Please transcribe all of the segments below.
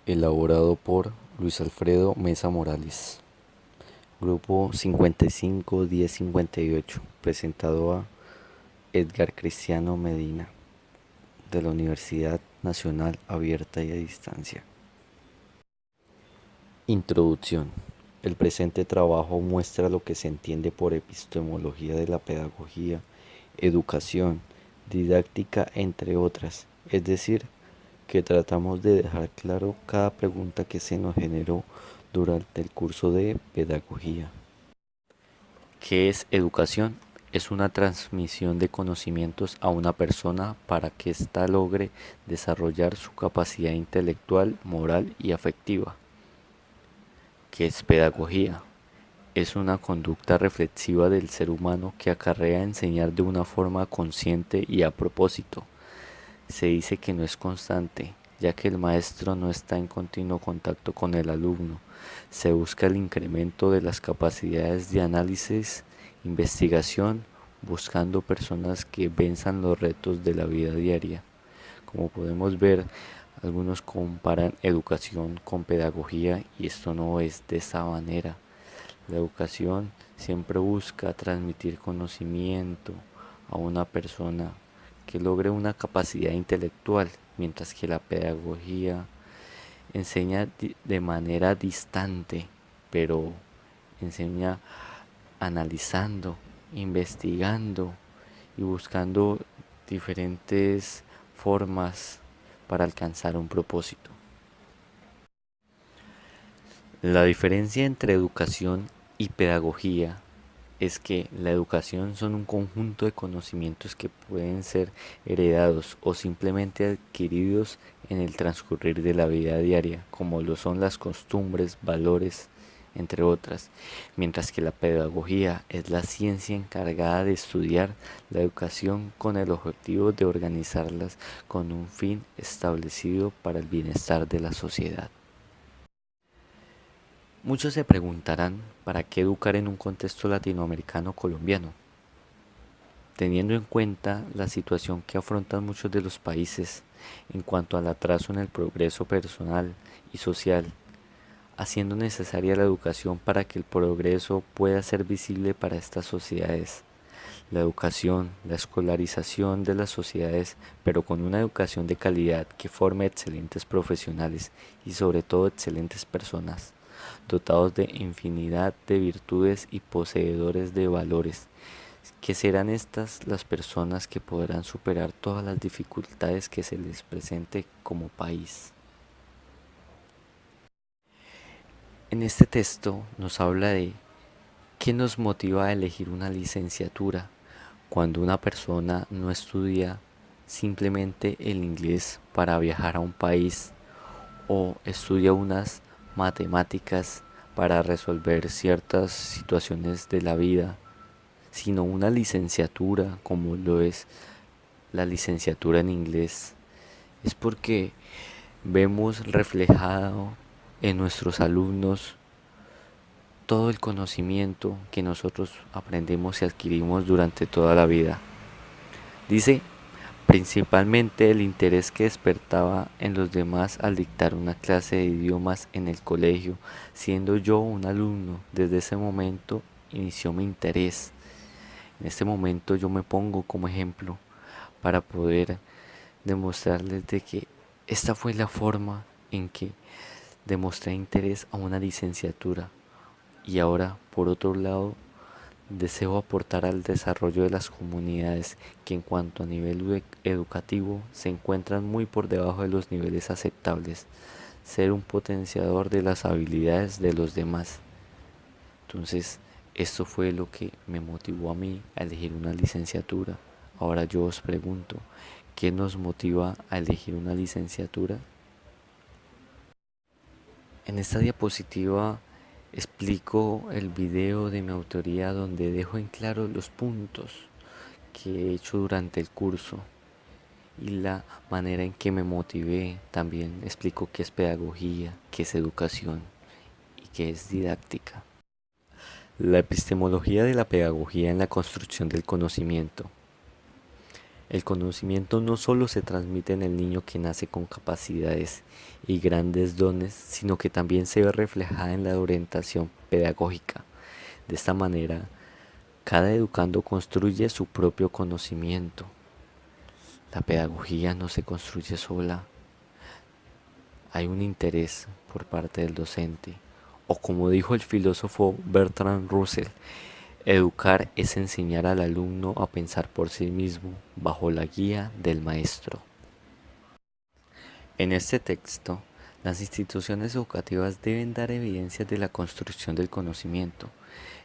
elaborado por Luis Alfredo Mesa Morales. Grupo 551058, presentado a Edgar Cristiano Medina, de la Universidad Nacional Abierta y a Distancia. Introducción. El presente trabajo muestra lo que se entiende por epistemología de la pedagogía, educación, didáctica, entre otras, es decir, que tratamos de dejar claro cada pregunta que se nos generó durante el curso de pedagogía. ¿Qué es educación? Es una transmisión de conocimientos a una persona para que ésta logre desarrollar su capacidad intelectual, moral y afectiva. ¿Qué es pedagogía? Es una conducta reflexiva del ser humano que acarrea enseñar de una forma consciente y a propósito. Se dice que no es constante, ya que el maestro no está en continuo contacto con el alumno. Se busca el incremento de las capacidades de análisis, investigación, buscando personas que venzan los retos de la vida diaria. Como podemos ver, algunos comparan educación con pedagogía y esto no es de esa manera. La educación siempre busca transmitir conocimiento a una persona que logre una capacidad intelectual, mientras que la pedagogía enseña de manera distante, pero enseña analizando, investigando y buscando diferentes formas para alcanzar un propósito. La diferencia entre educación y pedagogía es que la educación son un conjunto de conocimientos que pueden ser heredados o simplemente adquiridos en el transcurrir de la vida diaria, como lo son las costumbres, valores, entre otras, mientras que la pedagogía es la ciencia encargada de estudiar la educación con el objetivo de organizarlas con un fin establecido para el bienestar de la sociedad. Muchos se preguntarán, ¿para qué educar en un contexto latinoamericano colombiano? Teniendo en cuenta la situación que afrontan muchos de los países en cuanto al atraso en el progreso personal y social, haciendo necesaria la educación para que el progreso pueda ser visible para estas sociedades. La educación, la escolarización de las sociedades, pero con una educación de calidad que forme excelentes profesionales y sobre todo excelentes personas, dotados de infinidad de virtudes y poseedores de valores, que serán estas las personas que podrán superar todas las dificultades que se les presente como país. En este texto nos habla de qué nos motiva a elegir una licenciatura cuando una persona no estudia simplemente el inglés para viajar a un país o estudia unas matemáticas para resolver ciertas situaciones de la vida, sino una licenciatura como lo es la licenciatura en inglés. Es porque vemos reflejado en nuestros alumnos todo el conocimiento que nosotros aprendemos y adquirimos durante toda la vida. Dice, principalmente el interés que despertaba en los demás al dictar una clase de idiomas en el colegio, siendo yo un alumno. Desde ese momento inició mi interés. En este momento yo me pongo como ejemplo para poder demostrarles de que esta fue la forma en que demostré interés a una licenciatura. Y ahora, por otro lado, deseo aportar al desarrollo de las comunidades que en cuanto a nivel educativo se encuentran muy por debajo de los niveles aceptables, ser un potenciador de las habilidades de los demás. Entonces, esto fue lo que me motivó a mí a elegir una licenciatura. Ahora yo os pregunto, ¿qué nos motiva a elegir una licenciatura? En esta diapositiva explico el video de mi autoría donde dejo en claro los puntos que he hecho durante el curso y la manera en que me motivé. También explico qué es pedagogía, qué es educación y qué es didáctica. La epistemología de la pedagogía en la construcción del conocimiento. El conocimiento no solo se transmite en el niño que nace con capacidades y grandes dones, sino que también se ve reflejada en la orientación pedagógica. De esta manera, cada educando construye su propio conocimiento. La pedagogía no se construye sola, hay un interés por parte del docente. O como dijo el filósofo Bertrand Russell, educar es enseñar al alumno a pensar por sí mismo bajo la guía del maestro. En este texto, las instituciones educativas deben dar evidencias de la construcción del conocimiento.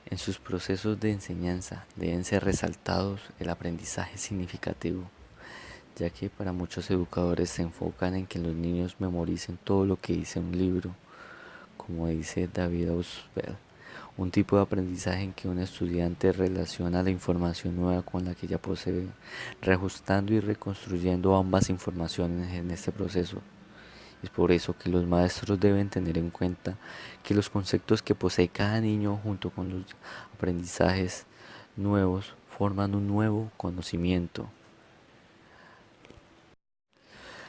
En sus procesos de enseñanza deben ser resaltados el aprendizaje significativo, ya que para muchos educadores se enfocan en que los niños memoricen todo lo que dice un libro, como dice David Ausubel, un tipo de aprendizaje en que un estudiante relaciona la información nueva con la que ya posee, reajustando y reconstruyendo ambas informaciones en este proceso. Es por eso que los maestros deben tener en cuenta que los conceptos que posee cada niño junto con los aprendizajes nuevos forman un nuevo conocimiento.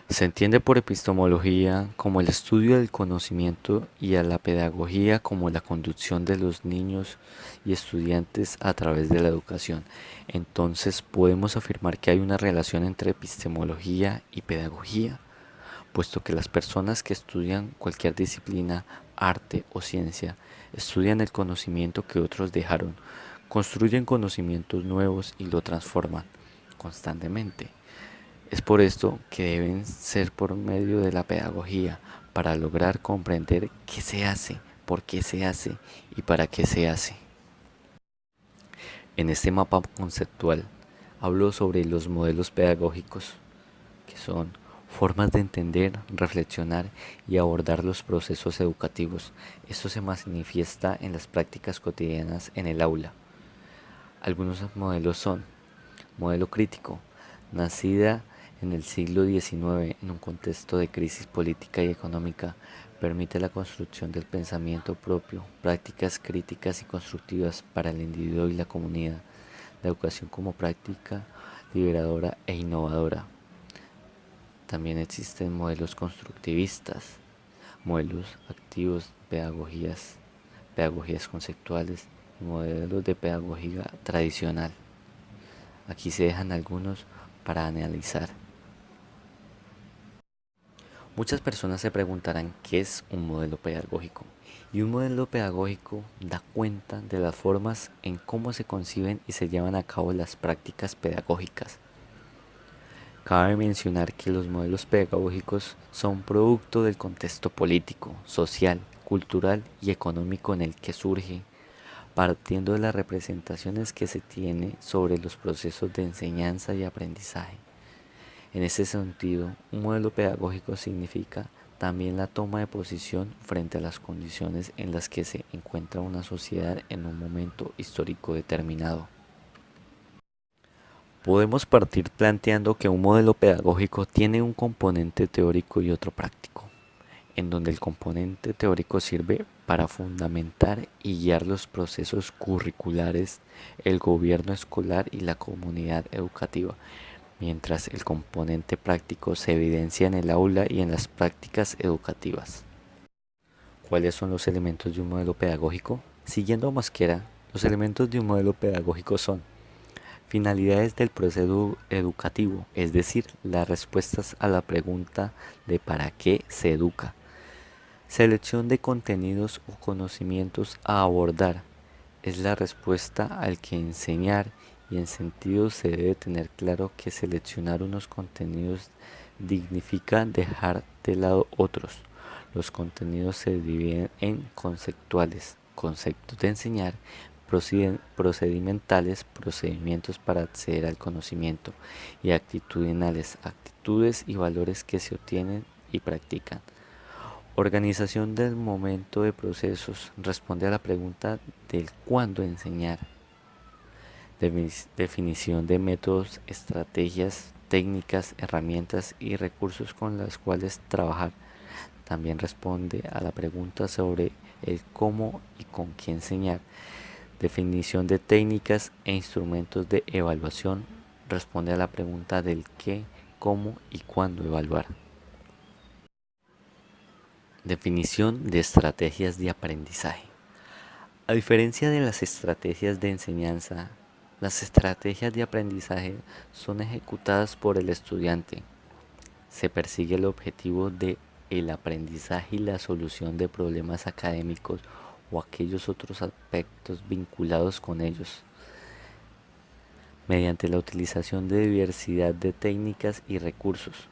Se entiende por epistemología como el estudio del conocimiento y a la pedagogía como la conducción de los niños y estudiantes a través de la educación. Entonces podemos afirmar que hay una relación entre epistemología y pedagogía, puesto que las personas que estudian cualquier disciplina, arte o ciencia, estudian el conocimiento que otros dejaron, construyen conocimientos nuevos y lo transforman constantemente. Es por esto que deben ser por medio de la pedagogía, para lograr comprender qué se hace, por qué se hace y para qué se hace. En este mapa conceptual hablo sobre los modelos pedagógicos, que son formas de entender, reflexionar y abordar los procesos educativos. Esto se manifiesta en las prácticas cotidianas en el aula. Algunos modelos son: modelo crítico, nacida en el siglo XIX en un contexto de crisis política y económica, permite la construcción del pensamiento propio, prácticas críticas y constructivas para el individuo y la comunidad, la educación como práctica liberadora e innovadora. También existen modelos constructivistas, modelos activos, pedagogías conceptuales y modelos de pedagogía tradicional. Aquí se dejan algunos para analizar. Muchas personas se preguntarán qué es un modelo pedagógico. Y un modelo pedagógico da cuenta de las formas en cómo se conciben y se llevan a cabo las prácticas pedagógicas. Cabe mencionar que los modelos pedagógicos son producto del contexto político, social, cultural y económico en el que surge, partiendo de las representaciones que se tiene sobre los procesos de enseñanza y aprendizaje. En ese sentido, un modelo pedagógico significa también la toma de posición frente a las condiciones en las que se encuentra una sociedad en un momento histórico determinado. Podemos partir planteando que un modelo pedagógico tiene un componente teórico y otro práctico, en donde el componente teórico sirve para fundamentar y guiar los procesos curriculares, el gobierno escolar y la comunidad educativa, mientras el componente práctico se evidencia en el aula y en las prácticas educativas. ¿Cuáles son los elementos de un modelo pedagógico? Siguiendo a Mosquera, los elementos de un modelo pedagógico son: finalidades del proceso educativo, es decir, las respuestas a la pregunta de ¿para qué se educa? Selección de contenidos o conocimientos a abordar, es la respuesta al que enseñar, y en sentido se debe tener claro que seleccionar unos contenidos dignifica dejar de lado otros. Los contenidos se dividen en conceptuales, conceptos de enseñar, procedimentales, procedimientos para acceder al conocimiento, y actitudinales, actitudes y valores que se obtienen y practican. Organización del momento de procesos responde a la pregunta del cuándo enseñar. Definición de métodos, estrategias, técnicas, herramientas y recursos con las cuales trabajar. También responde a la pregunta sobre el cómo y con qué enseñar. Definición de técnicas e instrumentos de evaluación responde a la pregunta del qué, cómo y cuándo evaluar. Definición de estrategias de aprendizaje. A diferencia de las estrategias de enseñanza, las estrategias de aprendizaje son ejecutadas por el estudiante. Se persigue el objetivo de el aprendizaje y la solución de problemas académicos o aquellos otros aspectos vinculados con ellos, mediante la utilización de diversidad de técnicas y recursos.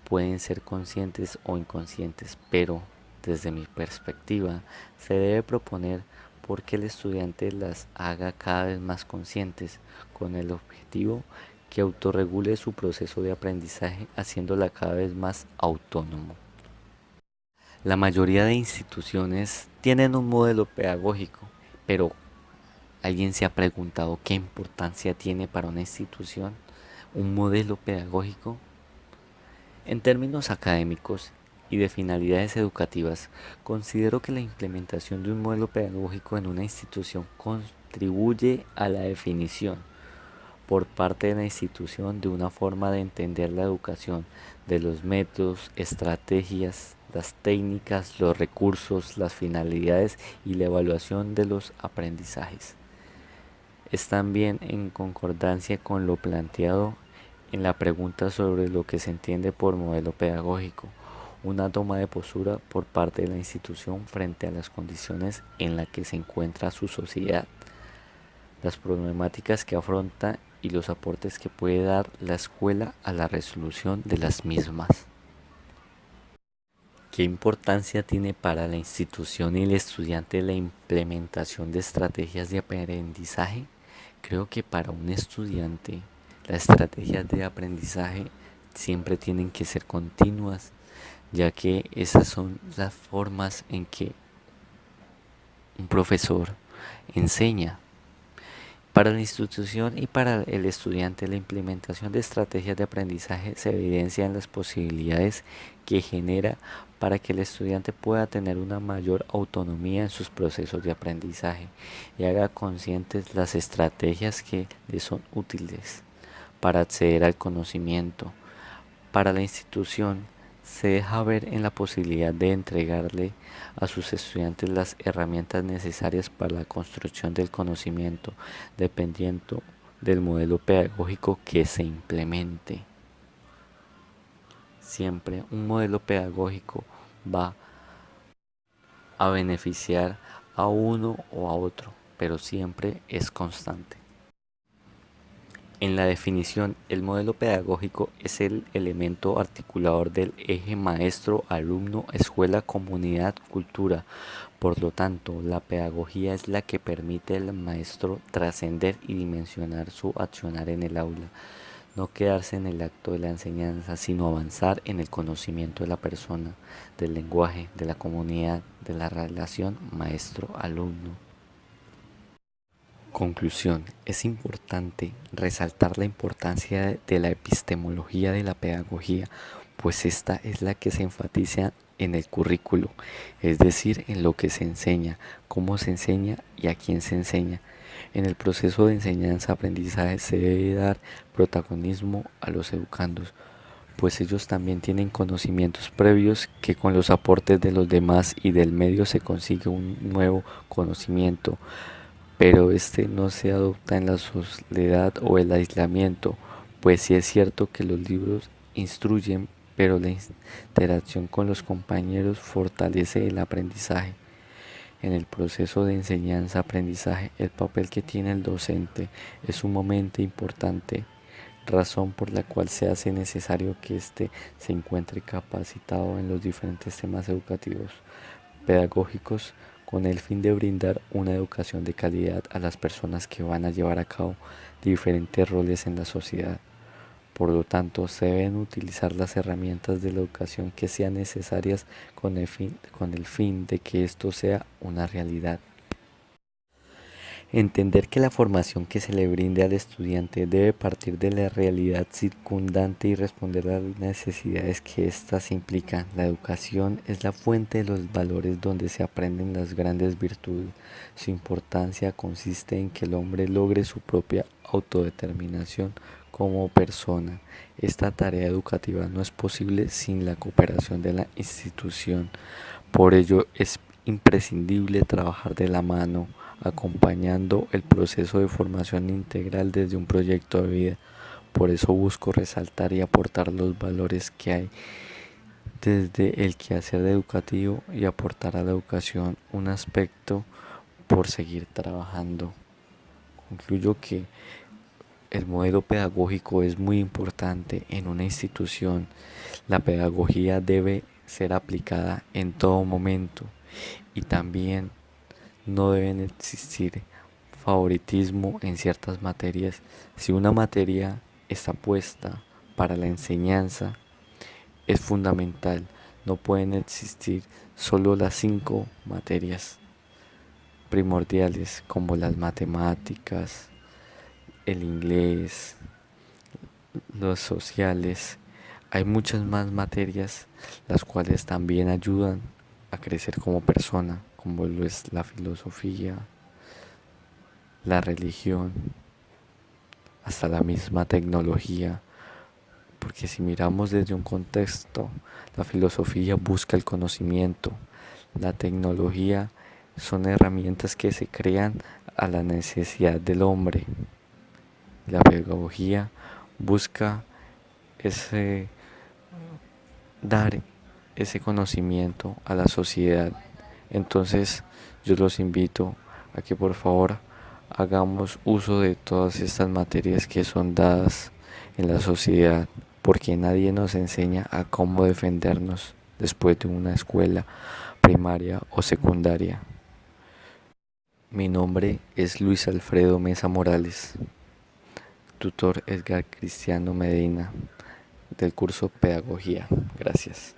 Pueden ser conscientes o inconscientes, pero desde mi perspectiva se debe proponer porque el estudiante las haga cada vez más conscientes, con el objetivo que autorregule su proceso de aprendizaje, haciéndola cada vez más autónomo. La mayoría de instituciones tienen un modelo pedagógico, pero ¿alguien se ha preguntado qué importancia tiene para una institución un modelo pedagógico? En términos académicos y de finalidades educativas, considero que la implementación de un modelo pedagógico en una institución contribuye a la definición por parte de la institución de una forma de entender la educación, de los métodos, estrategias, las técnicas, los recursos, las finalidades y la evaluación de los aprendizajes. Es también en concordancia con lo planteado en la pregunta sobre lo que se entiende por modelo pedagógico, una toma de postura por parte de la institución frente a las condiciones en las que se encuentra su sociedad, las problemáticas que afronta y los aportes que puede dar la escuela a la resolución de las mismas. ¿Qué importancia tiene para la institución y el estudiante la implementación de estrategias de aprendizaje? Creo que para un estudiante las estrategias de aprendizaje siempre tienen que ser continuas, ya que esas son las formas en que un profesor enseña. Para la institución y para el estudiante, la implementación de estrategias de aprendizaje se evidencia en las posibilidades que genera para que el estudiante pueda tener una mayor autonomía en sus procesos de aprendizaje y haga conscientes las estrategias que le son útiles para acceder al conocimiento. Para la institución, se deja ver en la posibilidad de entregarle a sus estudiantes las herramientas necesarias para la construcción del conocimiento, dependiendo del modelo pedagógico que se implemente. Siempre un modelo pedagógico va a beneficiar a uno o a otro, pero siempre es constante. En la definición, el modelo pedagógico es el elemento articulador del eje maestro, alumno, escuela, comunidad, cultura. Por lo tanto, la pedagogía es la que permite al maestro trascender y dimensionar su accionar en el aula, no quedarse en el acto de la enseñanza, sino avanzar en el conocimiento de la persona, del lenguaje, de la comunidad, de la relación maestro-alumno. Conclusión. Es importante resaltar la importancia de la epistemología de la pedagogía, pues esta es la que se enfatiza en el currículo, es decir, en lo que se enseña, cómo se enseña y a quién se enseña. En el proceso de enseñanza-aprendizaje se debe dar protagonismo a los educandos, pues ellos también tienen conocimientos previos que con los aportes de los demás y del medio se consigue un nuevo conocimiento, pero este no se adopta en la soledad o el aislamiento, pues sí es cierto que los libros instruyen, pero la interacción con los compañeros fortalece el aprendizaje. En el proceso de enseñanza-aprendizaje, el papel que tiene el docente es sumamente importante, razón por la cual se hace necesario que éste se encuentre capacitado en los diferentes temas educativos, pedagógicos, con el fin de brindar una educación de calidad a las personas que van a llevar a cabo diferentes roles en la sociedad. Por lo tanto, se deben utilizar las herramientas de la educación que sean necesarias con el fin de que esto sea una realidad. Entender que la formación que se le brinde al estudiante debe partir de la realidad circundante y responder a las necesidades que éstas implican. La educación es la fuente de los valores donde se aprenden las grandes virtudes. Su importancia consiste en que el hombre logre su propia autodeterminación como persona. Esta tarea educativa no es posible sin la cooperación de la institución. Por ello es imprescindible trabajar de la mano, acompañando el proceso de formación integral desde un proyecto de vida. Por eso busco resaltar y aportar los valores que hay desde el quehacer educativo y aportar a la educación un aspecto por seguir trabajando. Concluyo que el modelo pedagógico es muy importante en una institución. La pedagogía debe ser aplicada en todo momento y también no deben existir favoritismo en ciertas materias. Si una materia está puesta para la enseñanza, es fundamental. No pueden existir solo las 5 materias primordiales como las matemáticas, el inglés, los sociales. Hay muchas más materias las cuales también ayudan a crecer como persona, como lo es la filosofía, la religión, hasta la misma tecnología. Porque si miramos desde un contexto, la filosofía busca el conocimiento, la tecnología son herramientas que se crean a la necesidad del hombre. La pedagogía busca ese dar ese conocimiento a la sociedad. Entonces yo los invito a que por favor hagamos uso de todas estas materias que son dadas en la sociedad, porque nadie nos enseña a cómo defendernos después de una escuela primaria o secundaria. Mi nombre es Luis Alfredo Mesa Morales, tutor Edgar Cristiano Medina, del curso Pedagogía. Gracias.